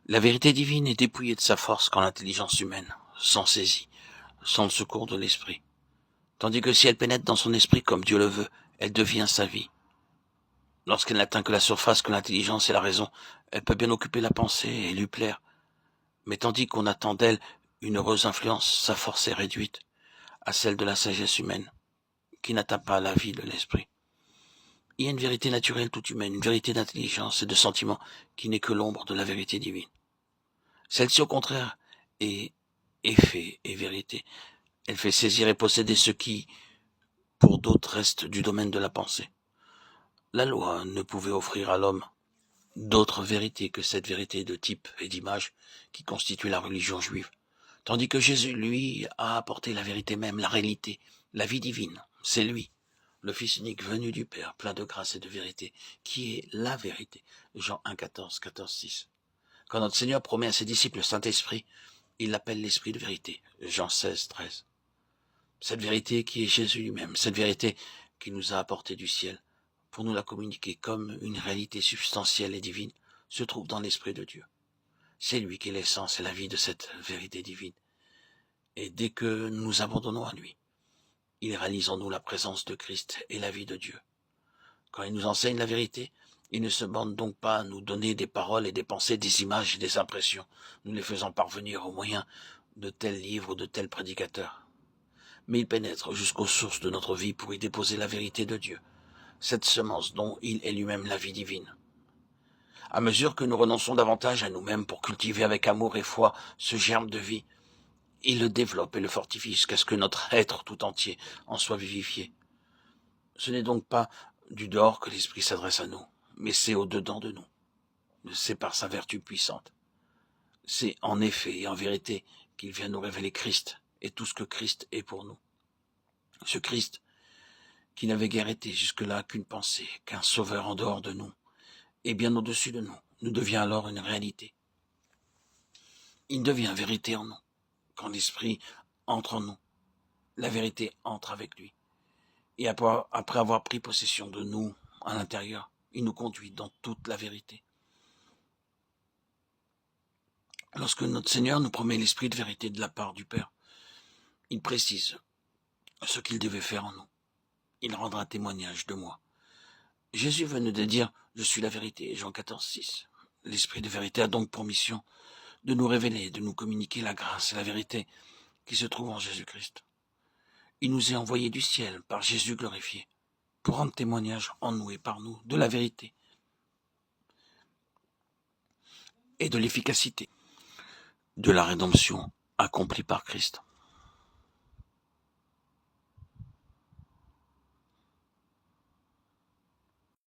La vérité divine est dépouillée de sa force quand l'intelligence humaine s'en saisit, sans le secours de l'esprit. Tandis que si elle pénètre dans son esprit comme Dieu le veut, elle devient sa vie. Lorsqu'elle n'atteint que la surface, que l'intelligence et la raison, elle peut bien occuper la pensée et lui plaire. Mais tandis qu'on attend d'elle une heureuse influence, sa force est réduite à celle de la sagesse humaine, qui n'atteint pas la vie de l'esprit. Il y a une vérité naturelle toute humaine, une vérité d'intelligence et de sentiment qui n'est que l'ombre de la vérité divine. Celle-ci, au contraire, est effet et vérité. Elle fait saisir et posséder ce qui, pour d'autres, reste du domaine de la pensée. La loi ne pouvait offrir à l'homme d'autre vérité que cette vérité de type et d'image qui constitue la religion juive. Tandis que Jésus, lui, a apporté la vérité même, la réalité, la vie divine. C'est lui, le Fils unique venu du Père, plein de grâce et de vérité, qui est la vérité. Jean 1, 14, 14, 6. Quand notre Seigneur promet à ses disciples le Saint-Esprit, il l'appelle l'Esprit de vérité. Jean 16, 13. Cette vérité qui est Jésus lui-même, cette vérité qui nous a apporté du ciel, pour nous la communiquer comme une réalité substantielle et divine, se trouve dans l'Esprit de Dieu. C'est lui qui est l'essence et la vie de cette vérité divine. Et dès que nous nous abandonnons à lui, il réalise en nous la présence de Christ et la vie de Dieu. Quand il nous enseigne la vérité, il ne se borne donc pas à nous donner des paroles et des pensées, des images et des impressions, nous les faisant parvenir au moyen de tels livres ou de tels prédicateurs. Mais il pénètre jusqu'aux sources de notre vie pour y déposer la vérité de Dieu, cette semence dont il est lui-même la vie divine. À mesure que nous renonçons davantage à nous-mêmes pour cultiver avec amour et foi ce germe de vie, il le développe et le fortifie jusqu'à ce que notre être tout entier en soit vivifié. Ce n'est donc pas du dehors que l'Esprit s'adresse à nous, mais c'est au-dedans de nous. C'est par sa vertu puissante. C'est en effet et en vérité qu'il vient nous révéler Christ et tout ce que Christ est pour nous. Ce Christ qui n'avait guère été jusque-là qu'une pensée, qu'un sauveur en dehors de nous, et bien au-dessus de nous devient alors une réalité. Il devient vérité en nous. Quand l'Esprit entre en nous, la vérité entre avec lui. Et après avoir pris possession de nous à l'intérieur, il nous conduit dans toute la vérité. Lorsque notre Seigneur nous promet l'Esprit de vérité de la part du Père, il précise ce qu'il devait faire en nous. Il rendra témoignage de moi. Jésus venait de dire « Je suis la vérité » Jean 14, 6. L'Esprit de vérité a donc pour mission de nous révéler, de nous communiquer la grâce et la vérité qui se trouvent en Jésus-Christ. Il nous est envoyé du ciel par Jésus glorifié pour rendre témoignage en nous et par nous de la vérité et de l'efficacité de la rédemption accomplie par Christ.